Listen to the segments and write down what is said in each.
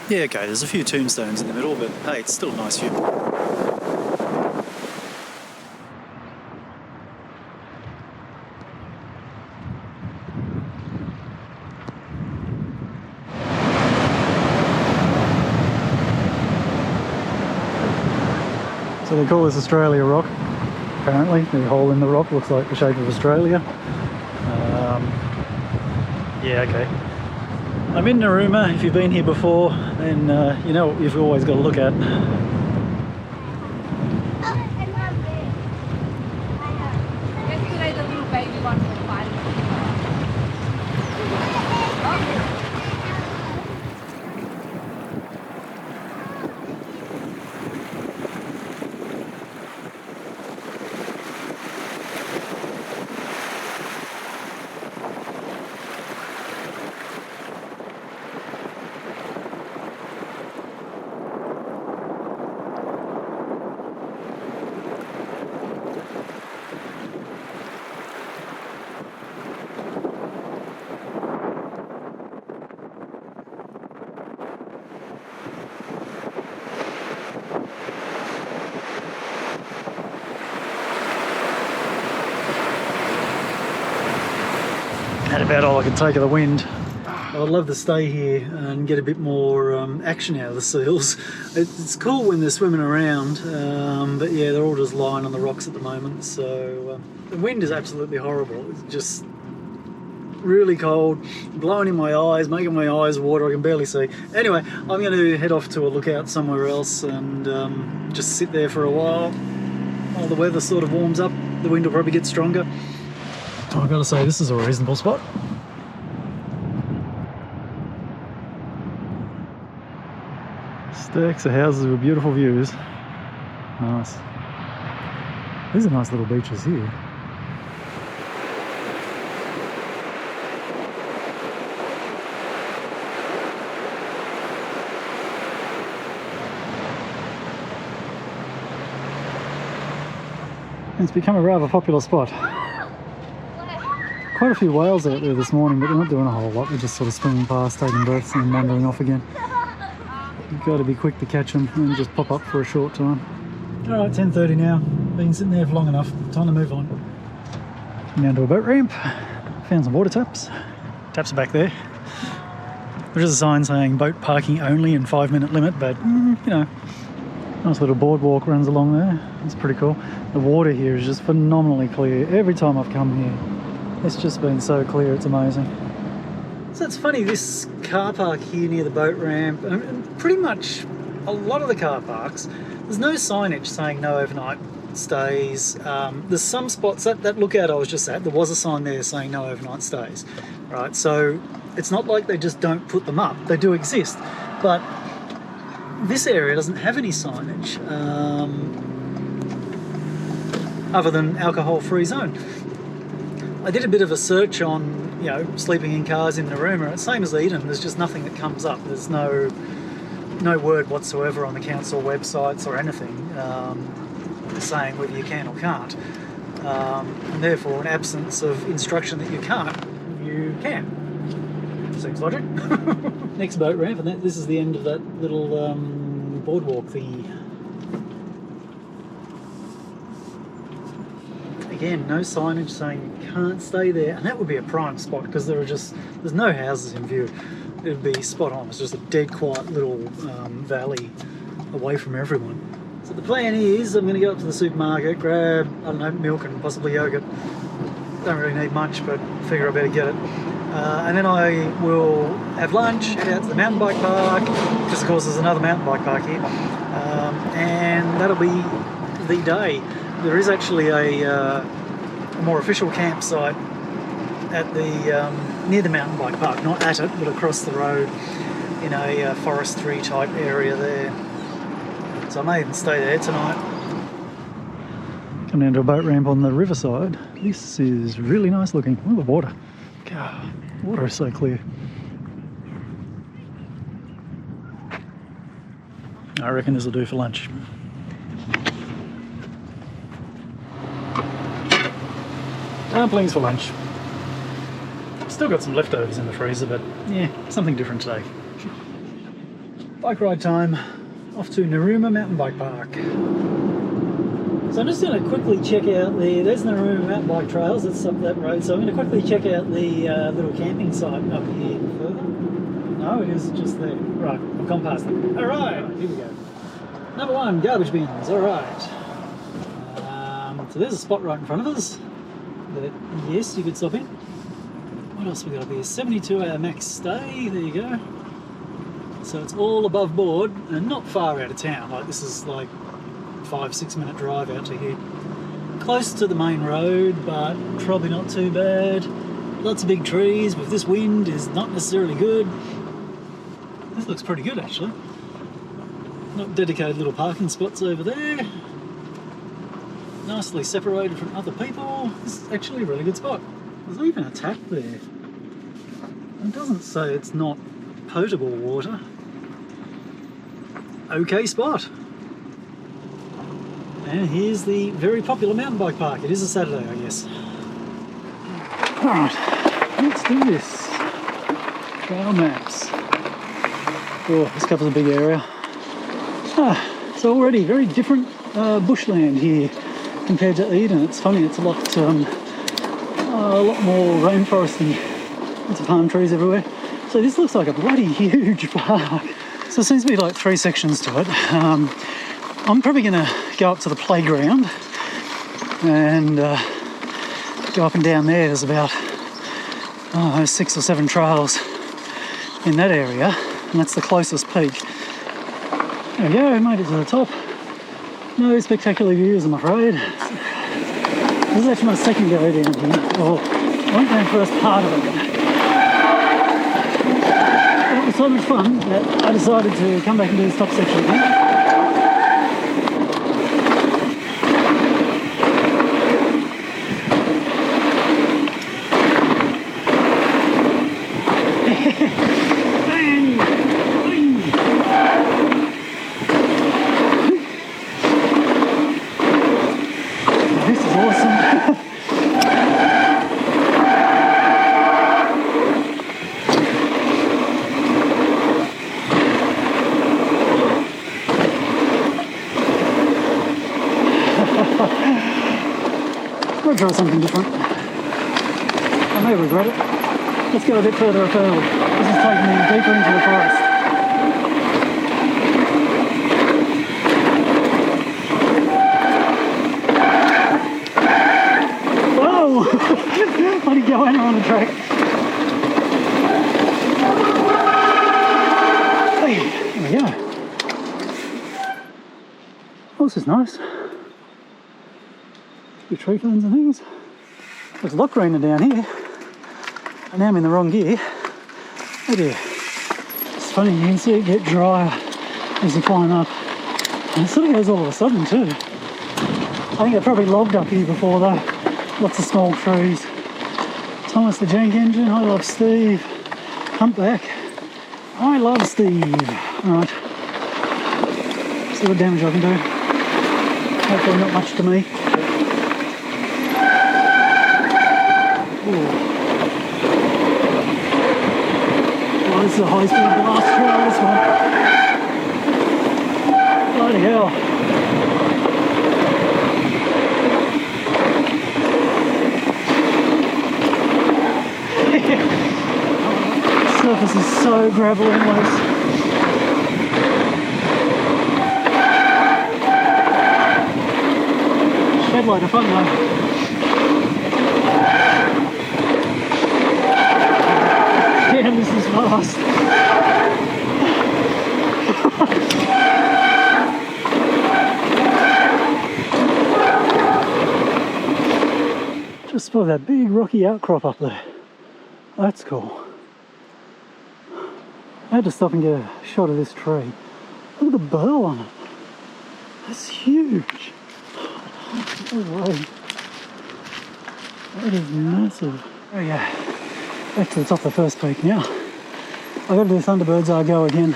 Yeah, okay, there's a few tombstones in the middle, but hey, it's still a nice view. So they call this Australia Rock, apparently. The hole in the rock looks like the shape of Australia. Yeah, okay. I'm in Narooma. If you've been here before, then you know what you've always got to look at. Yesterday the little baby one was fighting. That's about all I can take of the wind. I'd love to stay here and get a bit more action out of the seals. It's cool when they're swimming around, but yeah, they're all just lying on the rocks at the moment. So the wind is absolutely horrible. It's just really cold, blowing in my eyes, making my eyes water. I can barely see. Anyway, I'm going to head off to a lookout somewhere else and just sit there for a while the weather sort of warms up. The wind will probably get stronger. I've got to say, this is a reasonable spot. Stacks of houses with beautiful views. Nice. These are nice little beaches here. It's become a rather popular spot. Quite a few whales out there this morning, but they're not doing a whole lot. They're just sort of swimming past, taking breaths and wandering off again. You've got to be quick to catch them and just pop up for a short time. Alright, 10:30 now. Been sitting there for long enough. Time to move on. Down to a boat ramp. Found some water taps. Taps are back there. There is a sign saying boat parking only and 5-minute limit, but you know, nice little boardwalk runs along there. It's pretty cool. The water here is just phenomenally clear. Every time I've come here, it's just been so clear, it's amazing. So it's funny, this car park here near the boat ramp, and pretty much a lot of the car parks, there's no signage saying no overnight stays. There's some spots, that lookout I was just at, there was a sign there saying no overnight stays, right? So it's not like they just don't put them up, they do exist, but this area doesn't have any signage other than alcohol-free zone. I did a bit of a search on, you know, sleeping in cars in Narooma. It's same as Eden. There's just nothing that comes up. There's no word whatsoever on the council websites or anything saying whether you can or can't. And therefore, an absence of instruction that you can't, you can. Seems logic. Next boat ramp, and this is the end of that little boardwalk thingy. Again, no signage saying you can't stay there, and that would be a prime spot because there's no houses in view. It would be spot on. It's just a dead quiet little valley away from everyone. So the plan is I'm going to go up to the supermarket, grab, I don't know, milk and possibly yogurt. Don't really need much, but figure I better get it. And then I will have lunch, head out to the mountain bike park, because of course there's another mountain bike park here, and that'll be the day. There is actually a more official campsite at the near the mountain bike park, not at it, but across the road in a forestry type area there. So I may even stay there tonight. Come down to a boat ramp on the riverside. This is really nice looking. Oh, the water. God, water is so clear. I reckon this will do for lunch. Dumplings for lunch. Still got some leftovers in the freezer, but yeah, something different today. Bike ride time, off to Narooma Mountain Bike Park. So I'm just going to quickly check out there's Narooma Mountain Bike Trails, that's up that road, so I'm going to quickly check out the little camping site up here further. No, it is just there. Right, I've gone past it. Alright, here we go. Number 1, garbage bins, alright. So there's a spot right in front of us that, yes, you could stop in. What else we got up here? 72-hour max stay, there you go. So it's all above board and not far out of town, like this is like 5-6 minute drive out to here. Close to the main road, but probably not too bad. Lots of big trees, but this wind is not necessarily good. This looks pretty good actually. Not dedicated little parking spots over there. Nicely separated from other people. This is actually a really good spot. There's even a tap there. It doesn't say it's not potable water. Okay spot. And here's the very popular mountain bike park. It is a Saturday, I guess. Alright, let's do this. Trail maps. Oh, this covers a big area. So already very different bushland here compared to Eden. It's funny, it's a lot more rainforesty. Lots of palm trees everywhere. So this looks like a bloody huge park. So there seems to be like 3 sections to it. I'm probably going to go up to the playground and go up and down there. There's about 6 or 7 trails in that area, and that's the closest peak. There we go, made it to the top. No spectacular views, I'm afraid. This is actually my second go down here. Well, I went down first part of it. It was so much fun that I decided to come back and do this top section again. I'll try something different. I may regret it. Let's go a bit further afield. This is taking me deeper into the forest. Whoa! Bloody goanna on the track. Hey, there we go. Oh, this is nice. Your tree ferns and things. There's a lot greener down here. And now I'm in the wrong gear. Oh dear. It's funny, you can see it get drier as you climb up. And it sort of goes all of a sudden too. I think I probably logged up here before though. Lots of small trees. Thomas the Jank Engine, I love Steve. Humpback, I love Steve. Alright. See what damage I can do. Hopefully not much to me. Oh, this is a high-speed blast trail, this one. Bloody hell. The surface is so gravelly and loose. Shed load of fun though. Damn, this is fast. Just spotted that big rocky outcrop up there. That's cool. I had to stop and get a shot of this tree. Look at the burl on it. That's huge. No way. That is massive. Oh yeah. Back to the top of the first peak now. I've got to do Thunderbird's Eye go again.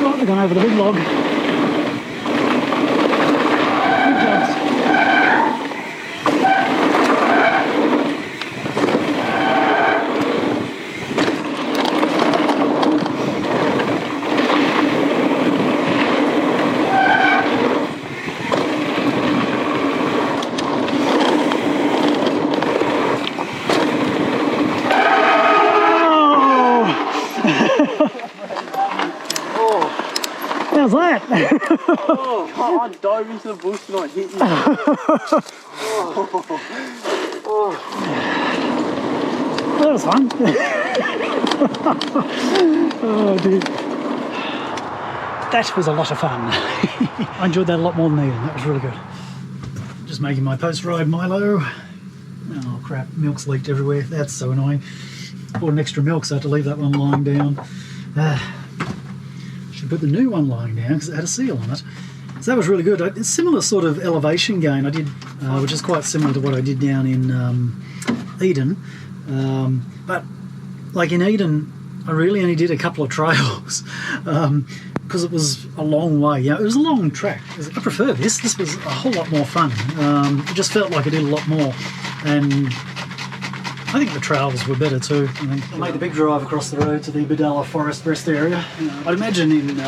Right, we're going over the big log. How's that? Oh, I dove into the bush and I hit you. That was fun. Oh dear. That was a lot of fun. I enjoyed that a lot more than Eden. That was really good. Just making my post-ride Milo. Oh crap, milk's leaked everywhere. That's so annoying. Bought an extra milk, so I had to leave that one lying down. Should put the new one lying down because it had a seal on it. So that was really good. It's similar sort of elevation gain I did, which is quite similar to what I did down in Eden. But like in Eden, I really only did a couple of trails because it was a long way. You know, it was a long track. I prefer this. This was a whole lot more fun. It just felt like I did a lot more, and I think the trails were better too. I made the big drive across the road to the Bodalla Forest Rest Area. I'd imagine in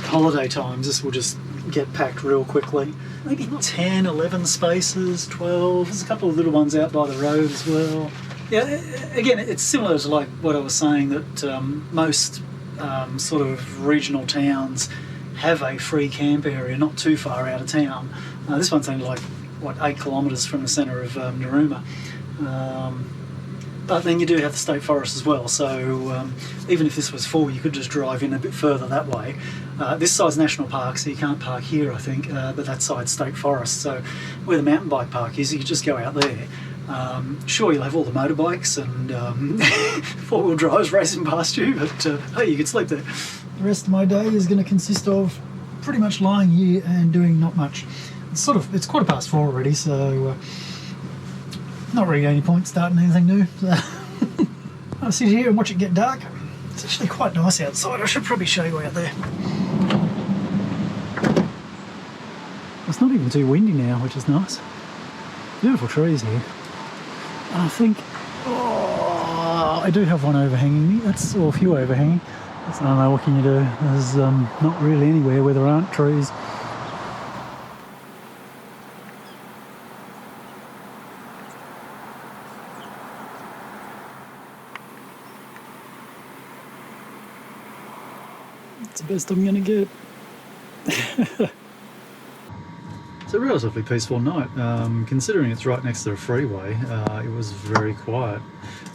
holiday times this will just get packed real quickly. Maybe 10, 11 spaces, 12. There's a couple of little ones out by the road as well. Yeah, again, it's similar to like what I was saying, that most sort of regional towns have a free camp area not too far out of town. This one's only like, what, 8 kilometres from the centre of Narooma. But then you do have the state forest as well, so even if this was full, you could just drive in a bit further that way. This side's national park, so you can't park here, I think, but that side's state forest. So where the mountain bike park is, you could just go out there. Sure, you'll have all the motorbikes and four-wheel drives racing past you, but hey, you could sleep there. The rest of my day is going to consist of pretty much lying here and doing not much. It's 4:15 already, so not really any point starting anything new. So I'll sit here and watch it get dark. It's actually quite nice outside. I should probably show you out there. It's not even too windy now, which is nice. Beautiful trees here. And I think, I do have one overhanging me. Or a few overhanging. I don't know, what can you do? There's not really anywhere where there aren't trees. It's the best I'm gonna get. It's a relatively peaceful night, considering it's right next to the freeway. It was very quiet.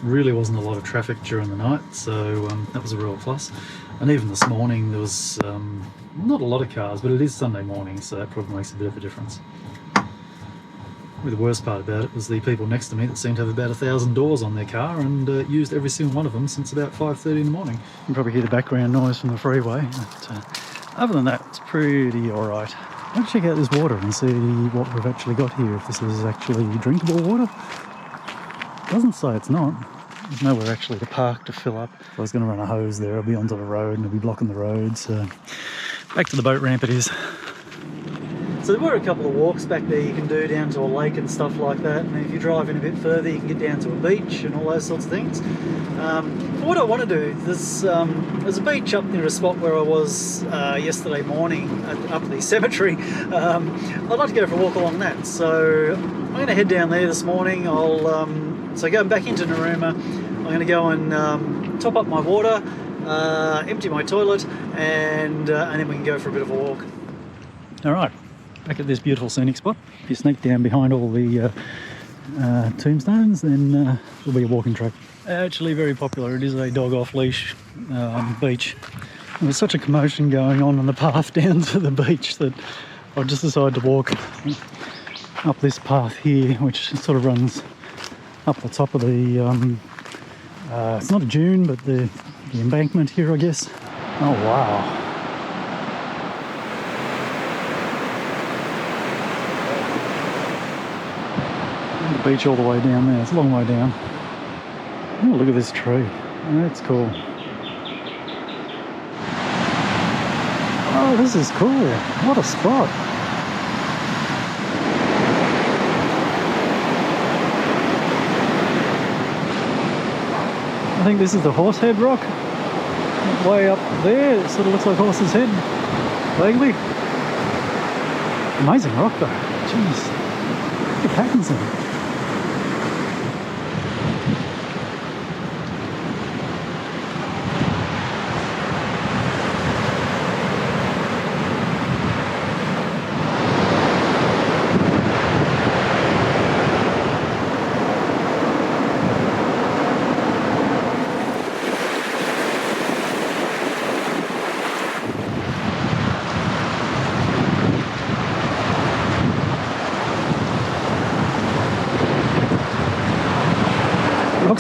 Really wasn't a lot of traffic during the night, so that was a real plus. And even this morning there was not a lot of cars, but it is Sunday morning, so that probably makes a bit of a difference. The worst part about it was the people next to me that seemed to have about 1,000 doors on their car and used every single one of them since about 5:30 in the morning. You can probably hear the background noise from the freeway, but other than that, it's pretty alright. Let's check out this water and see what we've actually got here, if this is actually drinkable water. It doesn't say it's not. There's nowhere actually to park to fill up. If I was going to run a hose there, I'll be onto the road and it'll be blocking the road, so back to the boat ramp it is. So there were a couple of walks back there you can do down to a lake and stuff like that, and if you drive in a bit further you can get down to a beach and all those sorts of things. What I want to do, there's a beach up near a spot where I was yesterday morning up the cemetery. I'd like to go for a walk along that, so I'm going to head down there this morning. So going back into Narooma, I'm going to go and top up my water, empty my toilet, and then we can go for a bit of a walk. Alright, back at this beautiful scenic spot. If you sneak down behind all the tombstones, then it'll be a walking track. Actually very popular. It is a dog off leash beach. There's such a commotion going on the path down to the beach that I just decided to walk up this path here, which sort of runs up the top of the it's not a dune, but the embankment here, I guess. Oh wow. The beach all the way down there. It's a long way down. Oh, look at this tree. That's cool. Oh, this is cool. What a spot. I think this is the Horsehead Rock. Way up there, it sort of looks like Horse's Head. Vaguely. Amazing rock though. Jeez. Look at Pattinson.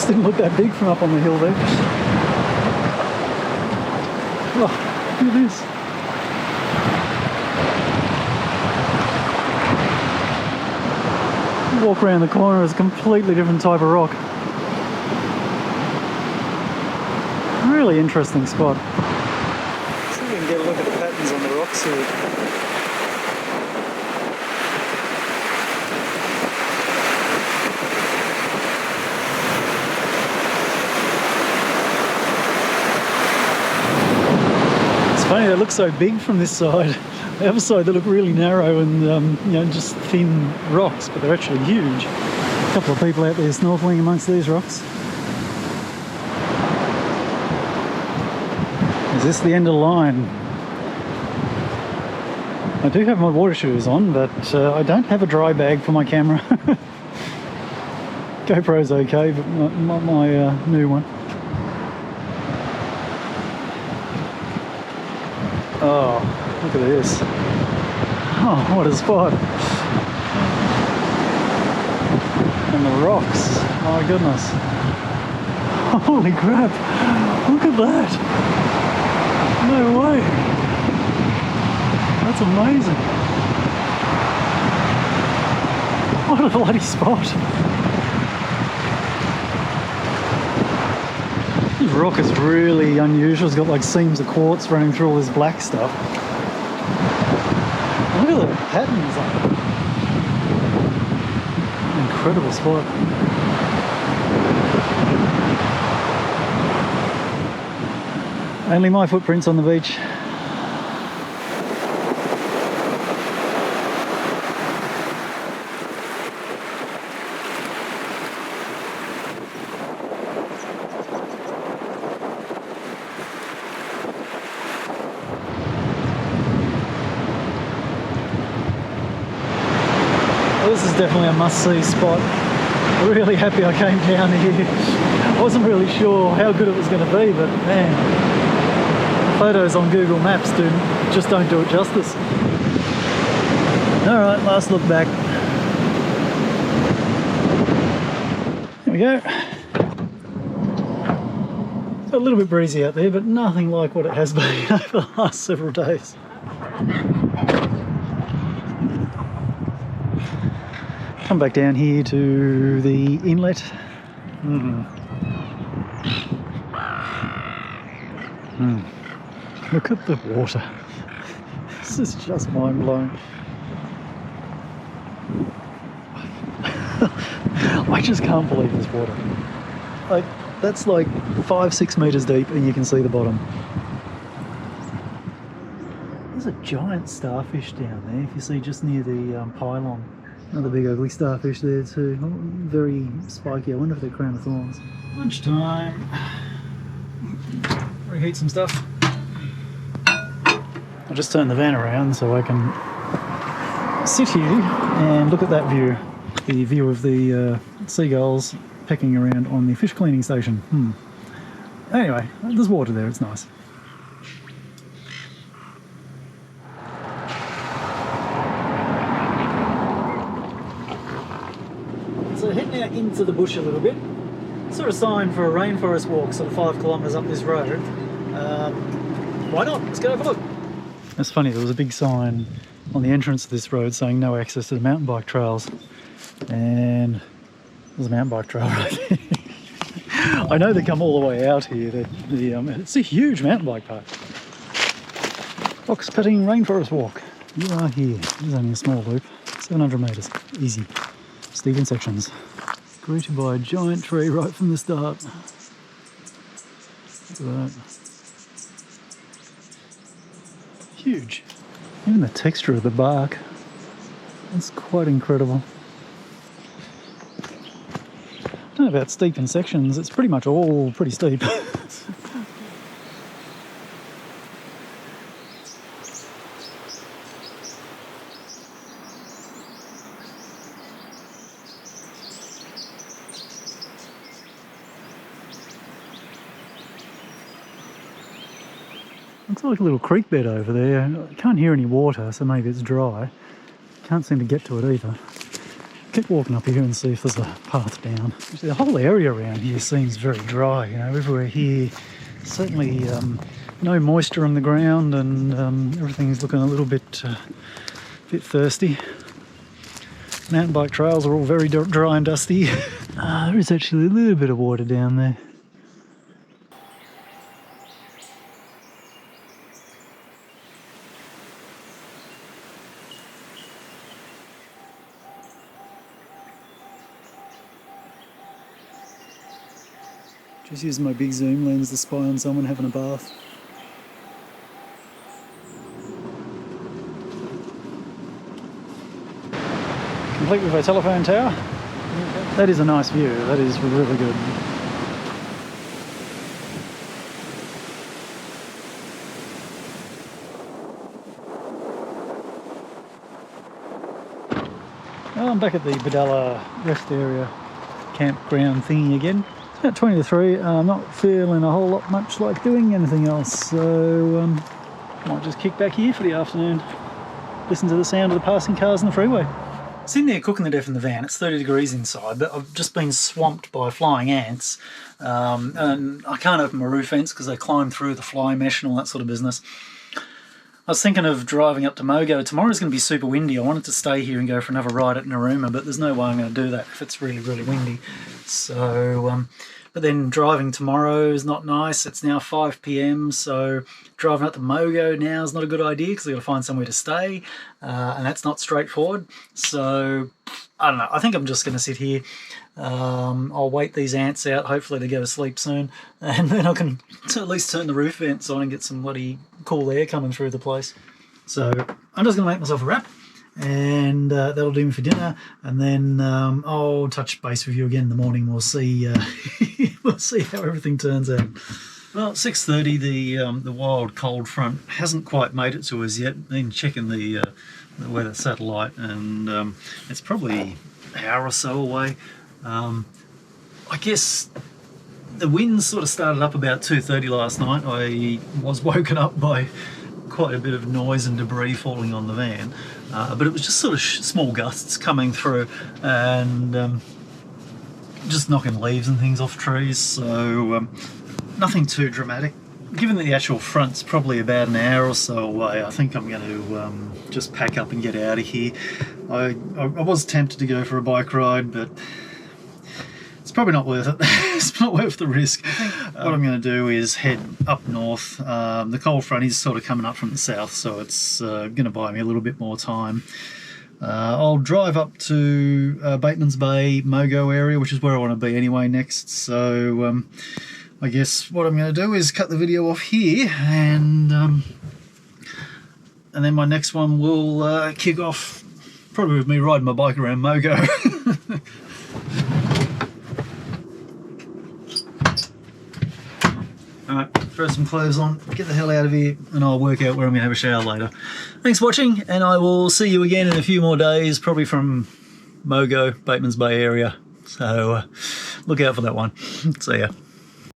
didn't look that big from up on the hill there. Oh, look at this. You walk around the corner, it's a completely different type of rock. Really interesting spot. See if we can get a look at the patterns on the rocks here. It's funny, they look so big from this side. The other side, they look really narrow and you know, just thin rocks, but they're actually huge. A couple of people out there snorkeling amongst these rocks. Is this the end of the line? I do have my water shoes on, but I don't have a dry bag for my camera. GoPro's okay, but not my new one. Oh, look at this. Oh, what a spot. And the rocks. My goodness. Holy crap. Look at that. No way. That's amazing. What a bloody spot. This rock is really unusual. It's got like seams of quartz running through all this black stuff. Look at the patterns on it. Incredible spot. Only my footprints on the beach. Well, this is definitely a must-see spot. I'm really happy I came down here. I wasn't really sure how good it was going to be, but man, photos on Google Maps just don't do it justice. Alright, last look back. There we go. It's a little bit breezy out there, but nothing like what it has been over the last several days. Come back down here to the inlet. Look at the water. This is just mind blowing. I just can't believe this water. Like, that's like 5-6 meters deep and you can see the bottom. There's a giant starfish down there, if you see, just near the pylon. Another big ugly starfish there too. Very spiky. I wonder if they're crown of thorns. Lunchtime. Reheat some stuff. I'll just turn the van around so I can sit here and look at that view. The view of the seagulls pecking around on the fish cleaning station. Anyway, there's water there, it's nice. So heading out into the bush a little bit. Sort of sign for a rainforest walk, sort of 5 kilometres up this road. Why not? Let's go have a look. It's funny, there was a big sign on the entrance of this road saying no access to the mountain bike trails. And there's a mountain bike trail right there. I know they come all the way out here. It's a huge mountain bike park. Cutting Rainforest walk. You are here. There's only a small loop. 700 metres. Easy. Steep in sections. Greeted by a giant tree right from the start. Look at that. Huge. Even the texture of the bark. It's quite incredible. I don't know about steep in sections. It's pretty much all pretty steep. Looks like a little creek bed over there. I can't hear any water, so maybe it's dry. Can't seem to get to it either. keep walking up here and see if there's a path down. Actually, the whole area around here seems very dry, you know, everywhere here. Certainly no moisture on the ground, and everything's looking a little bit thirsty. Mountain bike trails are all very dry and dusty. There is actually a little bit of water down there. Just using my big zoom lens to spy on someone having a bath. Complete with our telephone tower. That is a nice view, that is really good. Well, I'm back at the Bodalla Rest Area campground thingy again. It's about 20 to 3. I'm not feeling a whole lot much like doing anything else, so might just kick back here for the afternoon. Listen to the sound of the passing cars on the freeway. Sitting there cooking to death in the van. It's 30 degrees inside, but I've just been swamped by flying ants, and I can't open my roof vents because they climb through the fly mesh and all that sort of business. I was thinking of driving up to Mogo. Tomorrow's going to be super windy. I wanted to stay here and go for another ride at Narooma, but there's no way I'm going to do that if it's really, really windy. So, but then driving tomorrow is not nice. It's now 5 PM, so driving up to Mogo now is not a good idea because I've got to find somewhere to stay, and that's not straightforward. So, I don't know. I think I'm just going to sit here. I'll wait these ants out. Hopefully they go to sleep soon, and then I can at least turn the roof vents on and get some bloody cool air coming through the place. So I'm just going to make myself a wrap, and that'll do me for dinner, and then I'll touch base with you again in the morning. We'll see we'll see how everything turns out. Well, 6:30, the wild cold front hasn't quite made it to us yet. Been checking the weather satellite, and it's probably an hour or so away. I guess the wind sort of started up about 2:30 last night. I was woken up by quite a bit of noise and debris falling on the van, but it was just sort of small gusts coming through and just knocking leaves and things off trees, so nothing too dramatic. Given that the actual front's probably about an hour or so away, I think I'm going to just pack up and get out of here. I was tempted to go for a bike ride, but it's probably not worth it. It's not worth the risk. What I'm going to do is head up north. The cold front is sort of coming up from the south, so it's going to buy me a little bit more time. I'll drive up to Bateman's Bay, Mogo area, which is where I want to be anyway next. So I guess what I'm going to do is cut the video off here, and then my next one will kick off probably with me riding my bike around Mogo. Alright, throw some clothes on, get the hell out of here, and I'll work out where I'm going to have a shower later. Thanks for watching, and I will see you again in a few more days, probably from Mogo, Bateman's Bay area. So look out for that one. See ya.